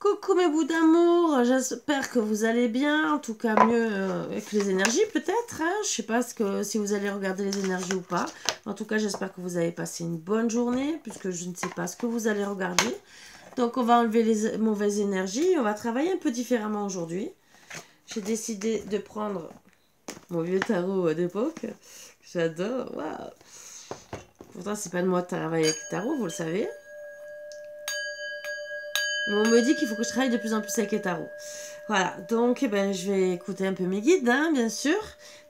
Coucou mes bouts d'amour, j'espère que vous allez bien, en tout cas mieux avec les énergies peut-être, hein. Je sais pas si vous allez regarder les énergies ou pas. En tout cas, j'espère que vous avez passé une bonne journée, puisque je ne sais pas ce que vous allez regarder. Donc on va enlever les mauvaises énergies, on va travailler un peu différemment aujourd'hui. J'ai décidé de prendre mon vieux tarot d'époque, que j'adore, waouh. Pourtant c'est pas de moi de travailler avec le tarot, vous le savez. Mais on me dit qu'il faut que je travaille de plus en plus avec les tarots. Voilà, donc je vais écouter un peu mes guides, hein, bien sûr.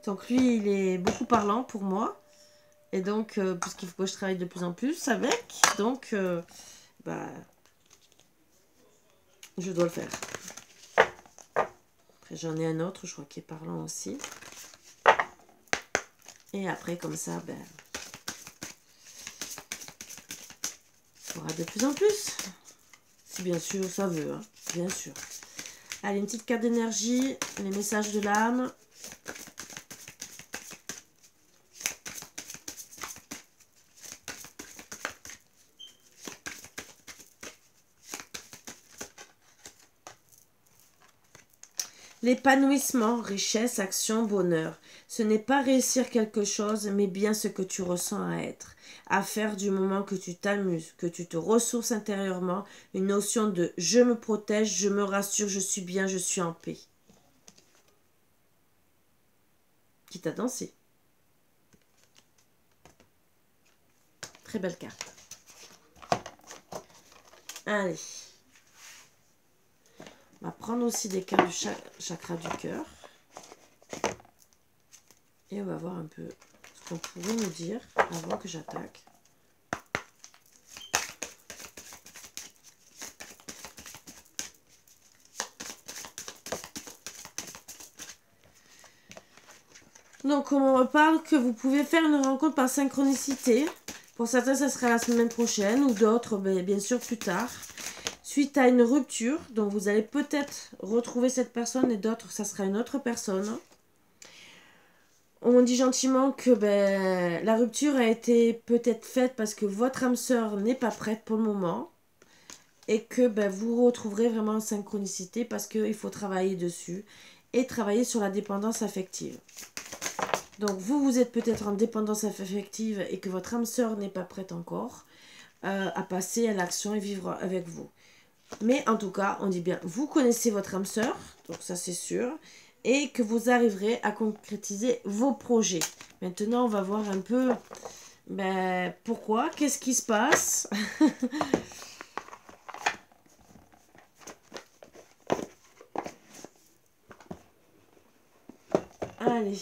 Donc lui, il est beaucoup parlant pour moi. Et donc, puisqu'il faut que je travaille de plus en plus avec, donc, je dois le faire. Après, j'en ai un autre, je crois, qui est parlant aussi. Et après, comme ça, il faudra de plus en plus. Si bien sûr ça veut, hein, bien sûr. Allez, une petite carte d'énergie, les messages de l'âme. L'épanouissement, richesse, action, bonheur. Ce n'est pas réussir quelque chose, mais bien ce que tu ressens à être. À faire du moment que tu t'amuses, que tu te ressources intérieurement, une notion de je me protège, je me rassure, je suis bien, je suis en paix. Quitte à danser. Très belle carte. Allez. On va prendre aussi des cartes du chakra du cœur. Et on va voir un peu ce qu'on pourrait nous dire avant que j'attaque. Donc on me parle que vous pouvez faire une rencontre par synchronicité. Pour certains, ça sera la semaine prochaine ou d'autres, bien sûr, plus tard. Suite à une rupture, donc vous allez peut-être retrouver cette personne et d'autres, ça sera une autre personne. On dit gentiment que la rupture a été peut-être faite parce que votre âme sœur n'est pas prête pour le moment. Et que vous retrouverez vraiment en synchronicité parce qu'il faut travailler dessus et travailler sur la dépendance affective. Donc vous êtes peut-être en dépendance affective et que votre âme sœur n'est pas prête encore à passer à l'action et vivre avec vous. Mais en tout cas, on dit bien, vous connaissez votre âme sœur, donc ça c'est sûr, et que vous arriverez à concrétiser vos projets. Maintenant, on va voir un peu pourquoi, qu'est-ce qui se passe. Allez.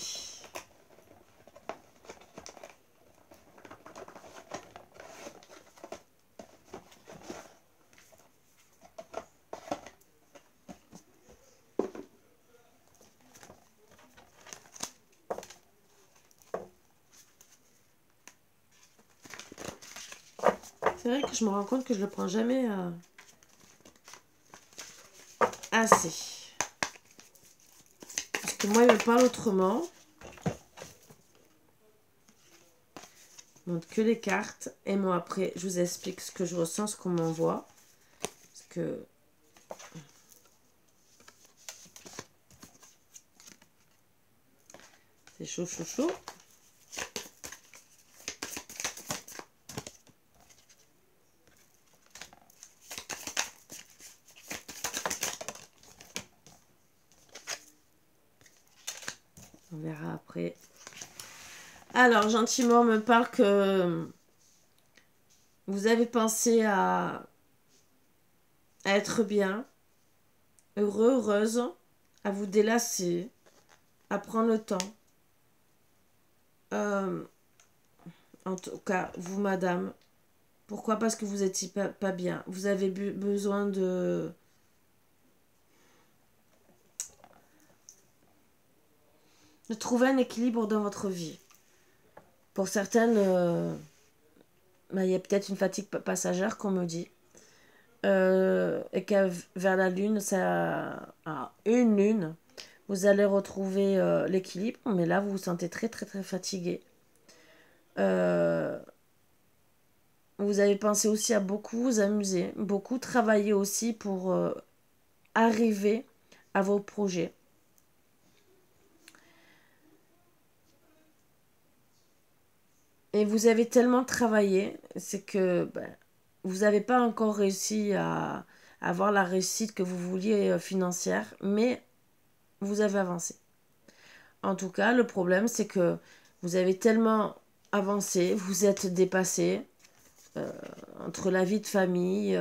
C'est vrai que je me rends compte que je le prends jamais assez. Parce que moi, il me parle autrement. Je montre que les cartes. Et moi, après, je vous explique ce que je ressens, ce qu'on m'envoie. Parce que... c'est chaud, chaud, chaud. On verra après. Alors, gentiment, on me parle que vous avez pensé à être bien, heureux, heureuse, à vous délasser, à prendre le temps. En tout cas, vous, madame. Pourquoi? Parce que vous n'étiez pas bien. Vous avez besoin de trouver un équilibre dans votre vie. Pour certaines, il y a peut-être une fatigue passagère, qu'on me dit. Et qu'à vers la lune, une lune, vous allez retrouver l'équilibre. Mais là, vous vous sentez très, très, très fatigué. Vous avez pensé aussi à beaucoup vous amuser, beaucoup travailler aussi pour arriver à vos projets. Et vous avez tellement travaillé, c'est que ben, vous n'avez pas encore réussi à avoir la réussite que vous vouliez financière, mais vous avez avancé. En tout cas, le problème, c'est que vous avez tellement avancé, vous êtes dépassé entre la vie de famille,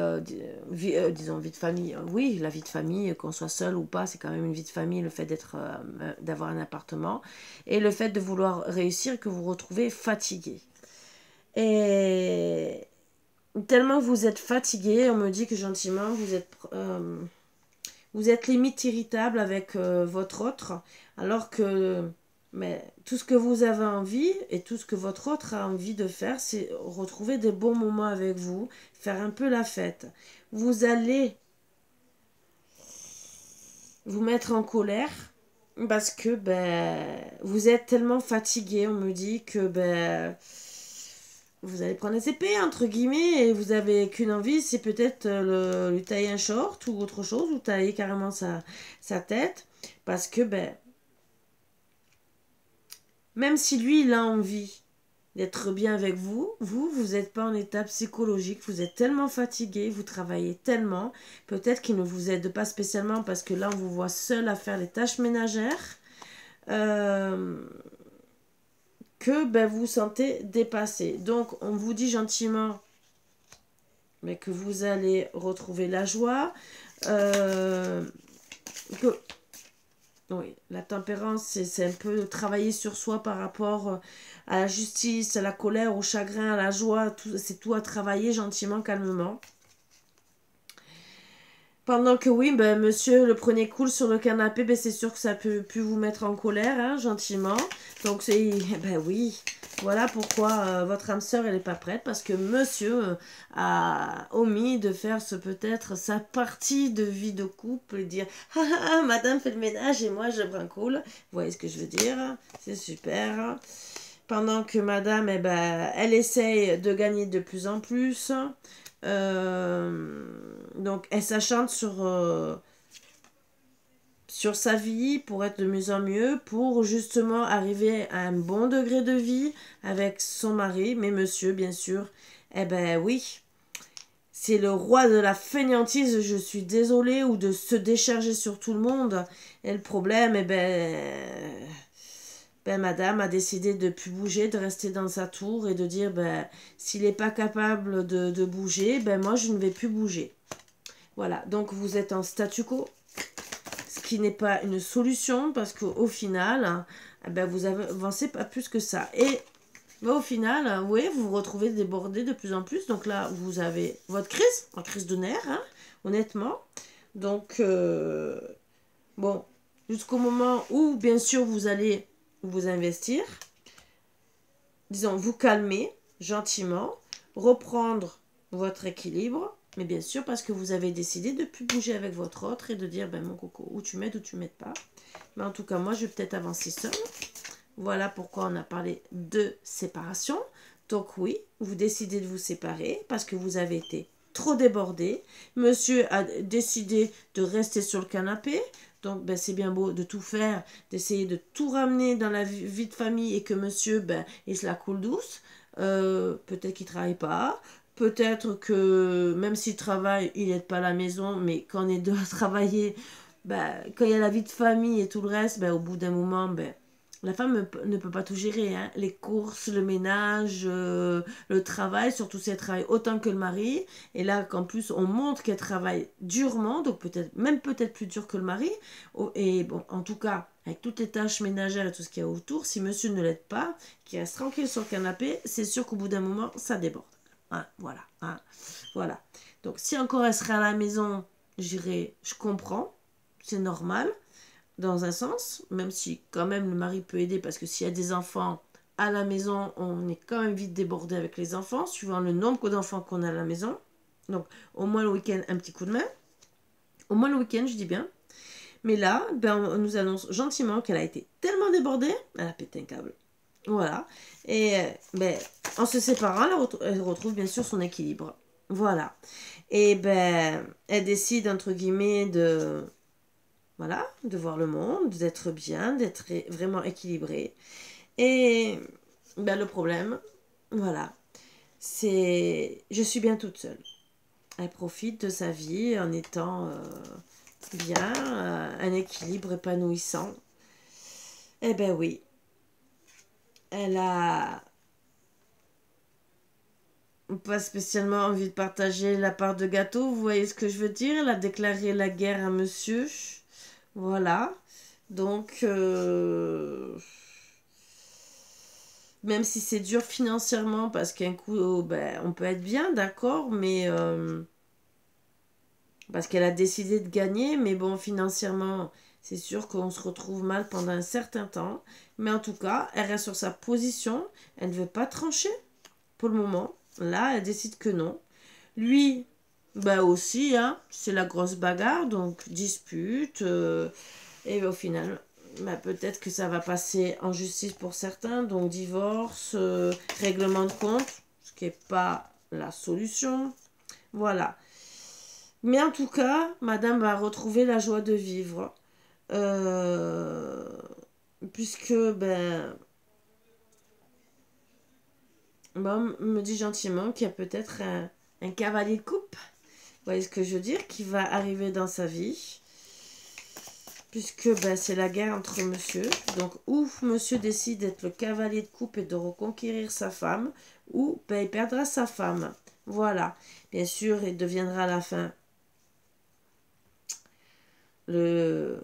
disons vie de famille, oui, la vie de famille, qu'on soit seul ou pas, c'est quand même une vie de famille, le fait d'avoir un appartement, et le fait de vouloir réussir, que vous vous retrouvez fatigué. Et tellement vous êtes fatigué, on me dit que gentiment, vous êtes limite irritable avec votre autre, alors que mais tout ce que vous avez envie et tout ce que votre autre a envie de faire, c'est retrouver des bons moments avec vous, faire un peu la fête. Vous allez vous mettre en colère parce que ben, vous êtes tellement fatigué, on me dit que ben, vous allez prendre les épées, entre guillemets, et vous avez qu'une envie, c'est peut-être lui tailler un short ou autre chose, ou tailler carrément sa tête, parce que, ben, même si lui, il a envie d'être bien avec vous, vous n'êtes pas en état psychologique, vous êtes tellement fatigué, vous travaillez tellement, peut-être qu'il ne vous aide pas spécialement, parce que là, on vous voit seul à faire les tâches ménagères, que ben, vous vous sentez dépassé. Donc, on vous dit gentiment mais que vous allez retrouver la joie. Que, oui, la tempérance, c'est un peu travailler sur soi par rapport à la justice, à la colère, au chagrin, à la joie. C'est tout à travailler gentiment, calmement. Pendant que oui, ben, monsieur le prenez cool sur le canapé, ben, c'est sûr que ça peut plus vous mettre en colère, hein, gentiment. Donc, ben oui, voilà pourquoi votre âme sœur, elle n'est pas prête. Parce que monsieur a omis de faire peut-être sa partie de vie de couple et dire « Ah, ah, ah, madame fait le ménage et moi je brincole. » Vous voyez ce que je veux dire? C'est super. Pendant que madame, eh ben, elle essaye de gagner de plus en plus. Donc elle s'acharne sur sa vie pour être de mieux en mieux, pour justement arriver à un bon degré de vie avec son mari, mais monsieur bien sûr, eh ben oui, c'est le roi de la fainéantise, je suis désolée, ou de se décharger sur tout le monde. Et le problème, eh ben, madame a décidé de ne plus bouger, de rester dans sa tour et de dire, ben, s'il n'est pas capable de bouger, ben moi je ne vais plus bouger. Voilà, donc vous êtes en statu quo, ce qui n'est pas une solution parce qu'au final, ben, vous avancez pas plus que ça. Et ben, au final, oui, vous vous retrouvez débordé de plus en plus. Donc là, vous avez votre crise, en crise de nerfs, hein, honnêtement. Donc, bon, jusqu'au moment où, bien sûr, vous allez vous investir, disons, vous calmer gentiment, reprendre votre équilibre, mais bien sûr parce que vous avez décidé de ne plus bouger avec votre autre et de dire, ben mon coco, ou tu m'aides ou tu m'aides pas. Mais en tout cas, moi, je vais peut-être avancer seule. Voilà pourquoi on a parlé de séparation. Donc oui, vous décidez de vous séparer parce que vous avez été trop débordé. Monsieur a décidé de rester sur le canapé. Donc, ben, c'est bien beau de tout faire, d'essayer de tout ramener dans la vie de famille et que monsieur, ben, il se la coule douce. Peut-être qu'il ne travaille pas. Peut-être que même s'il travaille, il n'aide pas à la maison. Mais quand on est deux à travailler, ben, quand il y a la vie de famille et tout le reste, ben, au bout d'un moment, ben, la femme ne peut pas tout gérer, hein. Les courses, le ménage, le travail, surtout si elle travaille autant que le mari. Et là, qu'en plus, on montre qu'elle travaille durement, donc peut-être plus dur que le mari. Et bon, en tout cas, avec toutes les tâches ménagères et tout ce qu'il y a autour, si monsieur ne l'aide pas, qu'il reste tranquille sur le canapé, c'est sûr qu'au bout d'un moment, ça déborde. Hein, voilà, hein, voilà. Donc, si encore elle serait à la maison, je comprends, c'est normal. Dans un sens, même si quand même le mari peut aider, parce que s'il y a des enfants à la maison, on est quand même vite débordé avec les enfants, suivant le nombre d'enfants qu'on a à la maison. Donc au moins le week-end, un petit coup de main. Au moins le week-end, je dis bien. Mais là, ben, on nous annonce gentiment qu'elle a été tellement débordée, elle a pété un câble. Voilà. Et ben, en se séparant, elle retrouve bien sûr son équilibre. Voilà. Et ben, elle décide, entre guillemets, de... Voilà, de voir le monde, d'être bien, d'être vraiment équilibrée. Et ben, le problème, voilà, c'est... Je suis bien toute seule. Elle profite de sa vie en étant bien, un équilibre épanouissant. Eh ben oui, elle a pas spécialement envie de partager la part de gâteau, vous voyez ce que je veux dire? Elle a déclaré la guerre à monsieur. Voilà. Donc, même si c'est dur financièrement, parce qu'un coup, ben, on peut être bien, d'accord, mais parce qu'elle a décidé de gagner, mais bon, financièrement, c'est sûr qu'on se retrouve mal pendant un certain temps. Mais en tout cas, elle reste sur sa position, elle ne veut pas trancher pour le moment. Là, elle décide que non. Lui, bah aussi, hein, c'est la grosse bagarre, donc dispute. Et au final, bah, peut-être que ça va passer en justice pour certains, donc divorce, règlement de compte, ce qui n'est pas la solution. Voilà. Mais en tout cas, madame va retrouver la joie de vivre. Euh, puisque, ben, maman me dit gentiment qu'il y a peut-être un cavalier de coupe. Vous voyez ce que je veux dire? Qui va arriver dans sa vie. Puisque ben, c'est la guerre entre monsieur. Donc, ou monsieur décide d'être le cavalier de coupe et de reconquérir sa femme, ou ben, il perdra sa femme. Voilà. Bien sûr, il deviendra à la fin le...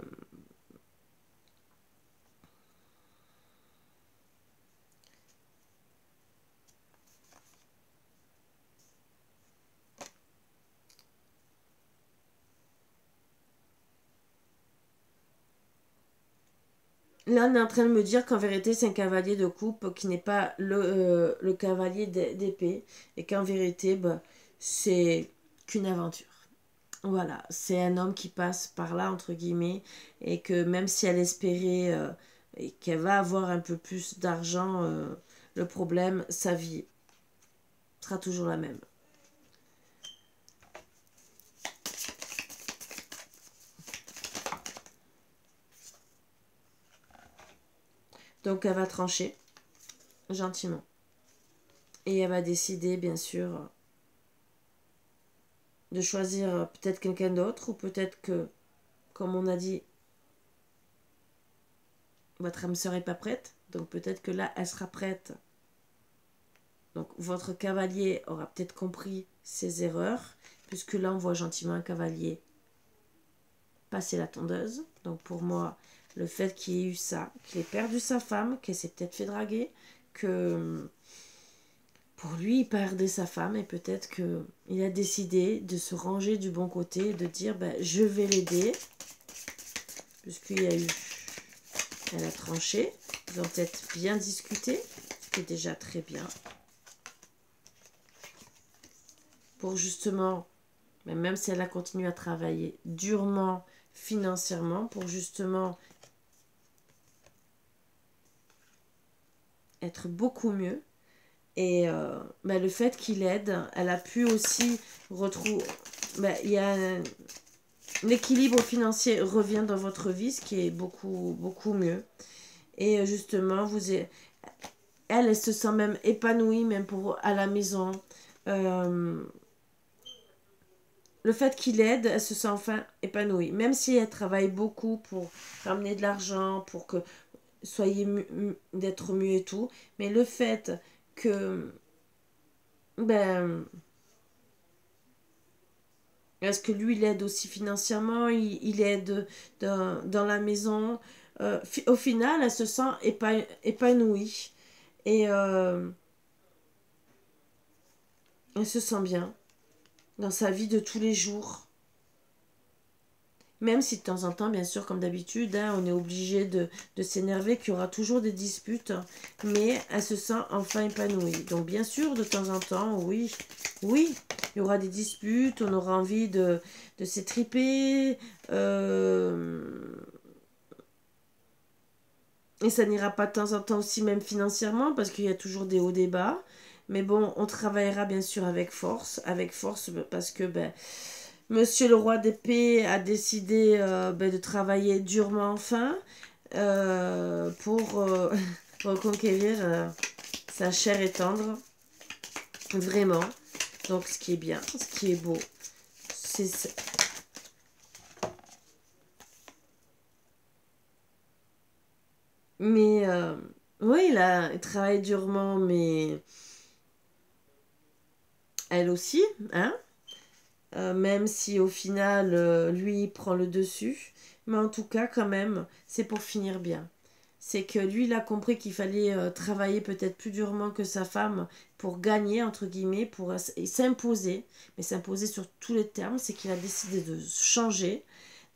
Là, on est en train de me dire qu'en vérité, c'est un cavalier de coupe qui n'est pas le cavalier d'épée. Et qu'en vérité, ben, c'est qu'une aventure. Voilà, c'est un homme qui passe par là, entre guillemets, et que même si elle espérait et qu'elle va avoir un peu plus d'argent, le problème, sa vie sera toujours la même. Donc elle va trancher, gentiment. Et elle va décider, bien sûr, de choisir peut-être quelqu'un d'autre, ou peut-être que, comme on a dit, votre âme sœur n'est pas prête. Donc peut-être que là, elle sera prête. Donc votre cavalier aura peut-être compris ses erreurs, puisque là, on voit gentiment un cavalier passer la tondeuse. Donc pour moi, le fait qu'il ait eu ça, qu'il ait perdu sa femme, qu'elle s'est peut-être fait draguer, que pour lui, il perdait sa femme et peut-être qu'il a décidé de se ranger du bon côté et de dire ben, je vais l'aider, puisqu'il y a eu, elle a tranché, ils ont peut-être bien discuté, ce qui est déjà très bien, pour justement, même si elle a continué à travailler durement financièrement, pour justement être beaucoup mieux. Et le fait qu'il aide, elle a pu aussi retrouver... il y a l'équilibre financier revient dans votre vie, ce qui est beaucoup, beaucoup mieux. Et justement, elle se sent même épanouie, même à la maison. Le fait qu'il aide, elle se sent enfin épanouie. Même si elle travaille beaucoup pour ramener de l'argent, pour que soyez d'être mieux et tout. Mais le fait que... Est-ce que lui, il aide aussi financièrement, il aide dans la maison. Au final, elle se sent épanouie. Et elle se sent bien dans sa vie de tous les jours. Même si de temps en temps, bien sûr, comme d'habitude, hein, on est obligé de s'énerver, qu'il y aura toujours des disputes. Mais elle se sent enfin épanouie. Donc bien sûr, de temps en temps, oui, il y aura des disputes, on aura envie de s'étriper. Et ça n'ira pas de temps en temps aussi, même financièrement, parce qu'il y a toujours des hauts, des bas. Mais bon, on travaillera bien sûr avec force parce que ben, Monsieur le roi d'épée a décidé de travailler durement enfin pour reconquérir sa chair et tendre. Vraiment. Donc, ce qui est bien, ce qui est beau, c'est ça. Mais, oui, il travaille durement, mais elle aussi, hein. Même si au final, lui, il prend le dessus. Mais en tout cas, quand même, c'est pour finir bien. C'est que lui, il a compris qu'il fallait travailler peut-être plus durement que sa femme pour gagner, entre guillemets, pour s'imposer. Mais s'imposer sur tous les termes, c'est qu'il a décidé de changer.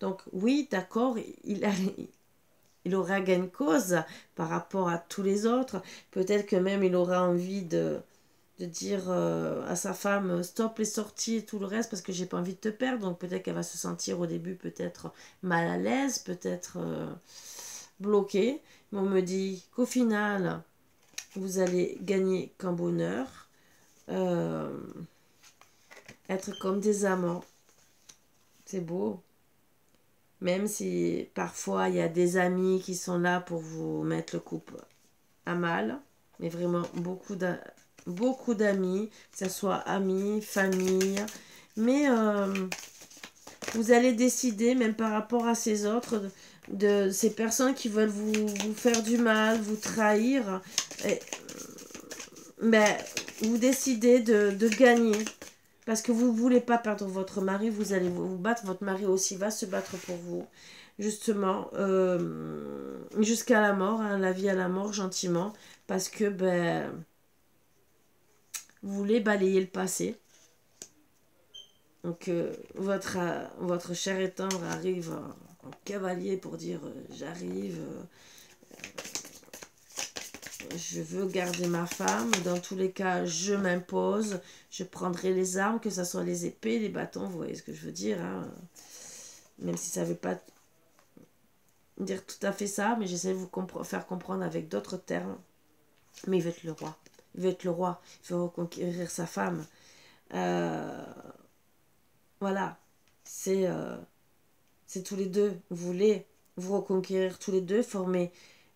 Donc oui, d'accord, il aura gain de cause par rapport à tous les autres. Peut-être que même il aura envie de dire à sa femme stop les sorties et tout le reste parce que j'ai pas envie de te perdre. Donc peut-être qu'elle va se sentir au début peut-être mal à l'aise, peut-être bloquée. Mais on me dit qu'au final, vous allez gagner qu'en bonheur, euh, être comme des amants. C'est beau. Même si parfois il y a des amis qui sont là pour vous mettre le couple à mal, mais vraiment beaucoup d'amis, que ce soit amis, famille, mais vous allez décider, même par rapport à ces autres, de ces personnes qui veulent vous faire du mal, vous trahir, et, ben, vous décidez de gagner. Parce que vous ne voulez pas perdre votre mari, vous allez vous battre, votre mari aussi va se battre pour vous. Justement, jusqu'à la mort, hein, la vie à la mort, gentiment. Parce que ben, vous voulez balayer le passé. Donc, votre cher et tendre arrive en cavalier pour dire j'arrive, je veux garder ma femme. Dans tous les cas, je m'impose. Je prendrai les armes, que ce soit les épées, les bâtons, vous voyez ce que je veux dire. Hein. Même si ça ne veut pas dire tout à fait ça, mais j'essaie de vous faire comprendre avec d'autres termes. Mais il veut être le roi. Il veut être le roi. Il veut reconquérir sa femme. Voilà. C'est tous les deux. Vous voulez vous reconquérir tous les deux, former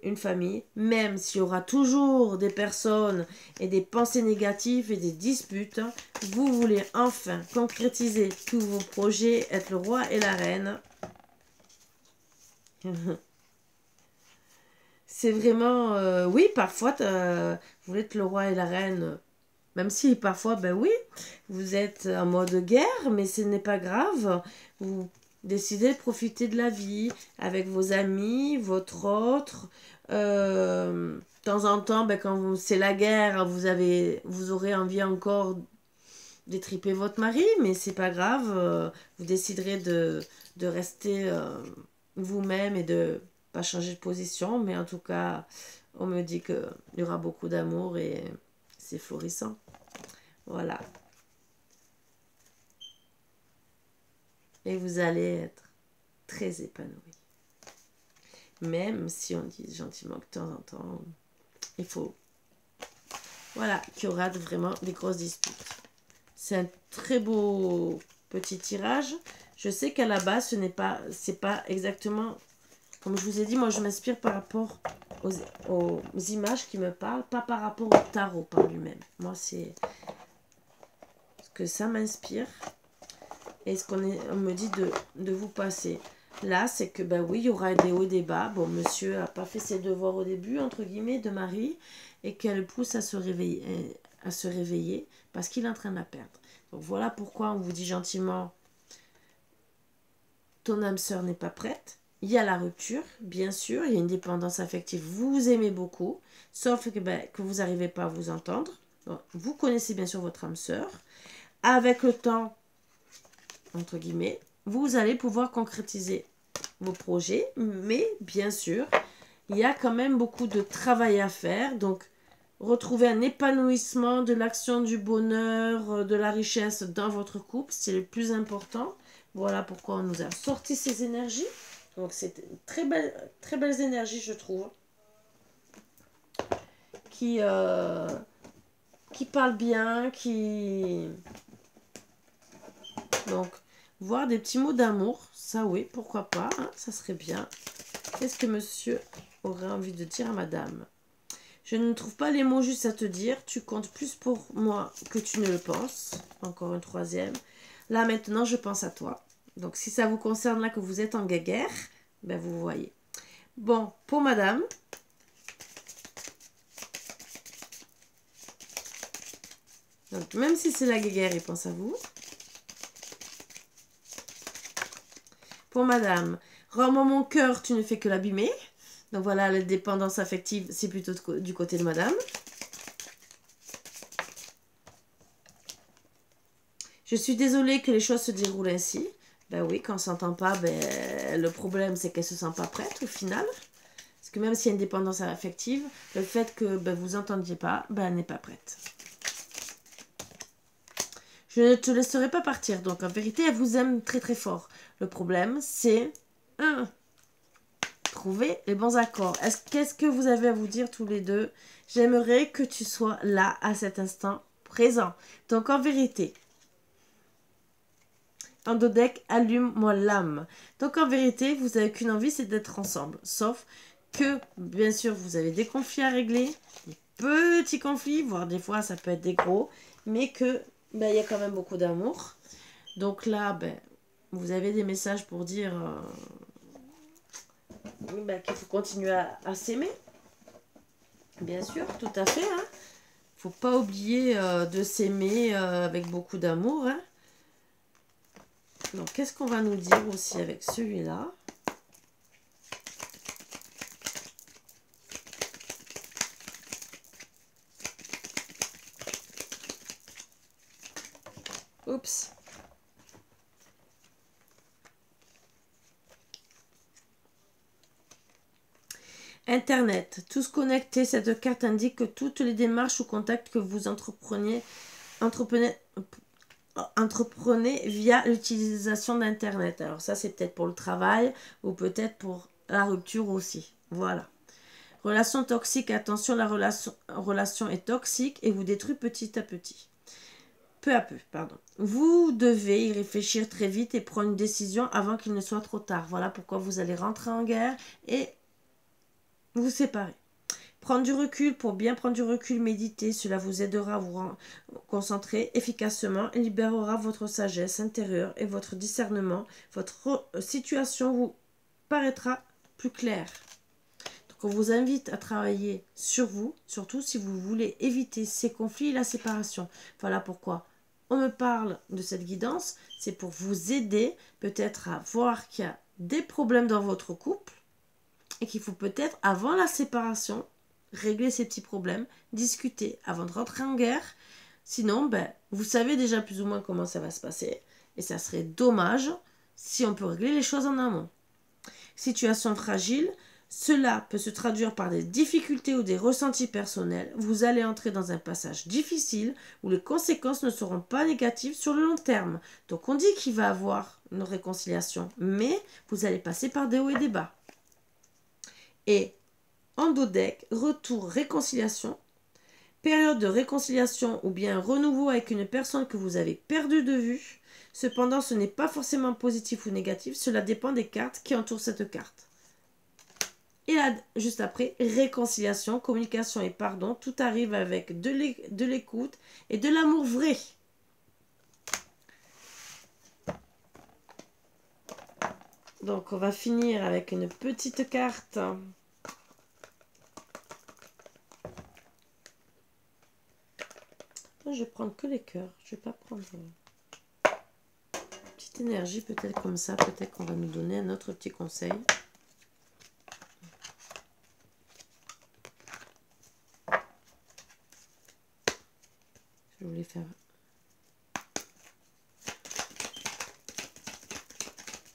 une famille, même s'il y aura toujours des personnes et des pensées négatives et des disputes, vous voulez enfin concrétiser tous vos projets, être le roi et la reine. C'est vraiment... oui, parfois, vous voulez être le roi et la reine, même si parfois, ben oui, vous êtes en mode guerre, mais ce n'est pas grave. Vous décidez de profiter de la vie avec vos amis, votre autre. De temps en temps, ben, quand c'est la guerre, vous aurez envie encore d'étriper votre mari, mais c'est pas grave. Vous déciderez de rester vous-même et de pas changer de position. Mais en tout cas, on me dit qu'il y aura beaucoup d'amour et c'est florissant. Voilà. Et vous allez être très épanoui. Même si on dit gentiment que de temps en temps, il faut... Voilà, qu'il y aura vraiment des grosses disputes. C'est un très beau petit tirage. Je sais qu'à la base, c'est pas exactement... Comme je vous ai dit, moi je m'inspire par rapport aux images qui me parlent, pas par rapport au tarot par lui-même. Moi, c'est ce que ça m'inspire. Et ce qu'on me dit de vous passer. Là, c'est que, ben oui, il y aura des hauts et des bas. Bon, monsieur n'a pas fait ses devoirs au début, entre guillemets, de mari, et qu'elle le pousse à se réveiller parce qu'il est en train de la perdre. Donc voilà pourquoi on vous dit gentiment, ton âme sœur n'est pas prête. Il y a la rupture, bien sûr, il y a une dépendance affective, vous vous aimez beaucoup, sauf que, que vous n'arrivez pas à vous entendre. Donc, vous connaissez bien sûr votre âme sœur. Avec le temps, entre guillemets, vous allez pouvoir concrétiser vos projets, mais bien sûr, il y a quand même beaucoup de travail à faire. Donc, retrouver un épanouissement de l'action, du bonheur, de la richesse dans votre couple, c'est le plus important. Voilà pourquoi on nous a sorti ces énergies. Donc, c'est très belles énergies, je trouve, qui qui parle bien, qui... Donc, voir des petits mots d'amour, ça oui, pourquoi pas, hein, ça serait bien. Qu'est-ce que monsieur aurait envie de dire à madame? Je ne trouve pas les mots justes à te dire. Tu comptes plus pour moi que tu ne le penses. Encore une troisième. Là, maintenant, je pense à toi. Donc, si ça vous concerne là que vous êtes en guéguerre, ben vous voyez. Bon, pour madame. Donc, même si c'est la guéguerre, il pense à vous. Pour madame. Rends-moi mon cœur, tu ne fais que l'abîmer. Donc voilà, la dépendance affective, c'est plutôt du côté de madame. Je suis désolée que les choses se déroulent ainsi. Ben oui, quand on ne s'entend pas, ben, le problème c'est qu'elle ne se sent pas prête au final. Parce que même s'il y a une dépendance affective, le fait que ben, vous n'entendiez pas, ben, elle n'est pas prête. Je ne te laisserai pas partir. Donc en vérité, elle vous aime très très fort. Le problème c'est... trouver les bons accords. Qu'est-ce que vous avez à vous dire tous les deux? J'aimerais que tu sois là à cet instant présent. Donc en vérité, Endodec, allume-moi l'âme. Donc en vérité, vous n'avez qu'une envie, c'est d'être ensemble. Sauf que, bien sûr, vous avez des conflits à régler, des petits conflits, voire des fois ça peut être des gros, mais que ben, y a quand même beaucoup d'amour. Donc là, ben, vous avez des messages pour dire ben, qu'il faut continuer à s'aimer. Bien sûr, tout à fait. Hein. Faut pas oublier de s'aimer avec beaucoup d'amour. Hein. Donc, qu'est-ce qu'on va nous dire aussi avec celui-là? Oups. Internet. Tous connectés. Cette carte indique que toutes les démarches ou contacts que vous entreprenez via l'utilisation d'Internet. Alors ça, c'est peut-être pour le travail ou peut-être pour la rupture aussi. Voilà. Relation toxique. Attention, la relation est toxique et vous détruit petit à petit. Peu à peu, pardon. Vous devez y réfléchir très vite et prendre une décision avant qu'il ne soit trop tard. Voilà pourquoi vous allez rentrer en guerre et vous séparer. Prendre du recul, pour bien prendre du recul, méditer, cela vous aidera à vous concentrer efficacement et libérera votre sagesse intérieure et votre discernement. Votre situation vous paraîtra plus claire. Donc on vous invite à travailler sur vous, surtout si vous voulez éviter ces conflits et la séparation. Voilà pourquoi on me parle de cette guidance, c'est pour vous aider peut-être à voir qu'il y a des problèmes dans votre couple et qu'il faut peut-être, avant la séparation, régler ces petits problèmes, discuter avant de rentrer en guerre. Sinon, ben, vous savez déjà plus ou moins comment ça va se passer. Et ça serait dommage si on peut régler les choses en amont. Situation fragile, cela peut se traduire par des difficultés ou des ressentis personnels. Vous allez entrer dans un passage difficile où les conséquences ne seront pas négatives sur le long terme. Donc on dit qu'il va y avoir une réconciliation, mais vous allez passer par des hauts et des bas. Et Endodec, retour, réconciliation, période de réconciliation ou bien renouveau avec une personne que vous avez perdue de vue. Cependant, ce n'est pas forcément positif ou négatif, cela dépend des cartes qui entourent cette carte. Et là, juste après, réconciliation, communication et pardon, tout arrive avec de l'écoute et de l'amour vrai. Donc, on va finir avec une petite carte. Je vais prendre que les cœurs. Je ne vais pas prendre petite énergie, peut-être comme ça. Peut-être qu'on va nous donner un autre petit conseil. Je voulais faire...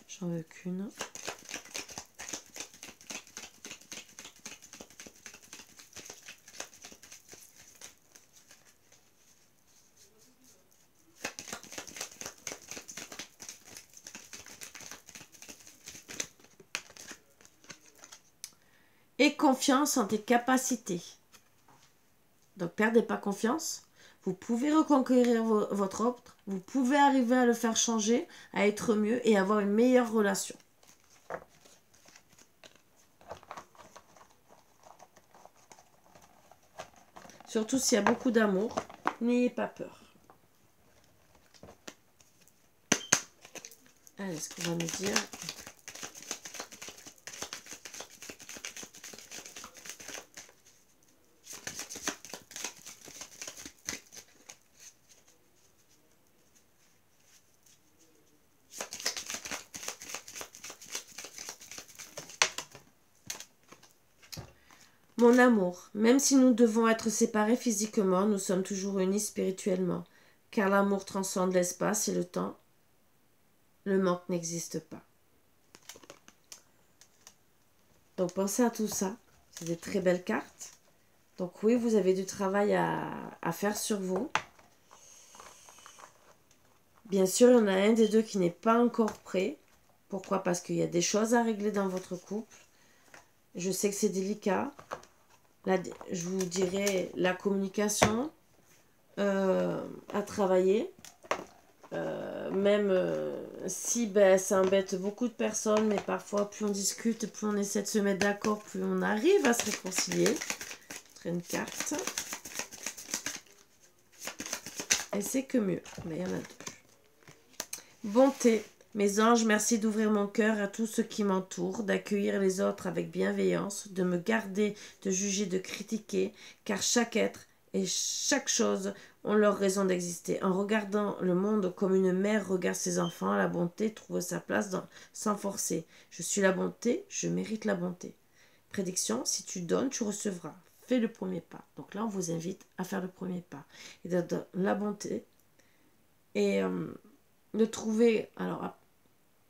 J'en veux qu'une. Et confiance en tes capacités. Donc, perdez pas confiance. Vous pouvez reconquérir votre autre. Vous pouvez arriver à le faire changer, à être mieux et avoir une meilleure relation. Surtout s'il y a beaucoup d'amour, n'ayez pas peur. Allez, ce qu'on va nous dire. Mon amour, même si nous devons être séparés physiquement, nous sommes toujours unis spirituellement, car l'amour transcende l'espace et le temps. Le manque n'existe pas. Donc pensez à tout ça. C'est des très belles cartes. Donc oui, vous avez du travail à faire sur vous. Bien sûr, il y en a un des deux qui n'est pas encore prêt. Pourquoi? Parce qu'il y a des choses à régler dans votre couple. Je sais que c'est délicat. Là, je vous dirais la communication à travailler. Même si ça embête beaucoup de personnes, mais parfois plus on discute, plus on essaie de se mettre d'accord, plus on arrive à se réconcilier. Une carte. Et c'est que mieux. Mais il y en a deux. Bonté. Mes anges, merci d'ouvrir mon cœur à tout ce qui m'entoure, d'accueillir les autres avec bienveillance, de me garder, de juger, de critiquer, car chaque être et chaque chose ont leur raison d'exister. En regardant le monde comme une mère regarde ses enfants, la bonté trouve sa place sans forcer. Je suis la bonté, je mérite la bonté. Prédiction, si tu donnes, tu recevras. Fais le premier pas. Donc là, on vous invite à faire le premier pas. Et de la bonté. Et de trouver, alors,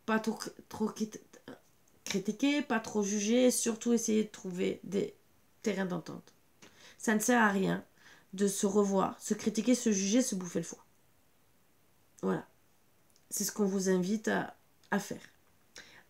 pas trop critiquer, pas trop juger, et surtout essayer de trouver des terrains d'entente. Ça ne sert à rien de se revoir, se critiquer, se juger, se bouffer le foie. Voilà. C'est ce qu'on vous invite à faire.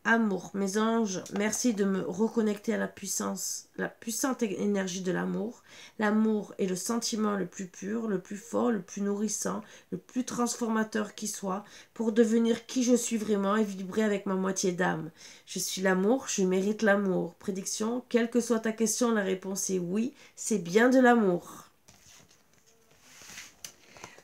Amour, mes anges, merci de me reconnecter à la puissante énergie de l'amour. L'amour est le sentiment le plus pur, le plus fort, le plus nourrissant, le plus transformateur qui soit, pour devenir qui je suis vraiment et vibrer avec ma moitié d'âme. Je suis l'amour, je mérite l'amour. Prédiction, quelle que soit ta question, la réponse est oui, c'est bien de l'amour.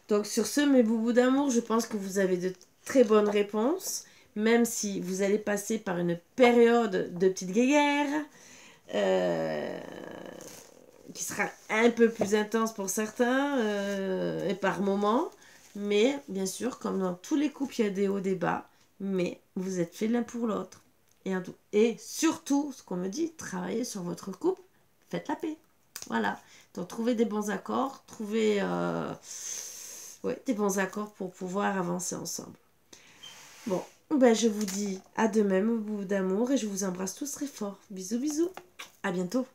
Donc sur ce, mes boubous d'amour, je pense que vous avez de très bonnes réponses. Même si vous allez passer par une période de petite guéguerre, qui sera un peu plus intense pour certains, et par moments. Mais, bien sûr, comme dans tous les couples, il y a des hauts, des bas. Mais vous êtes faits l'un pour l'autre. Et surtout, ce qu'on me dit, travaillez sur votre couple, faites la paix. Voilà. Donc, trouvez des bons accords, trouvez des bons accords pour pouvoir avancer ensemble. Bon. Ben, je vous dis à demain, mon bout d'amour, et je vous embrasse tous très fort. Bisous, bisous. À bientôt.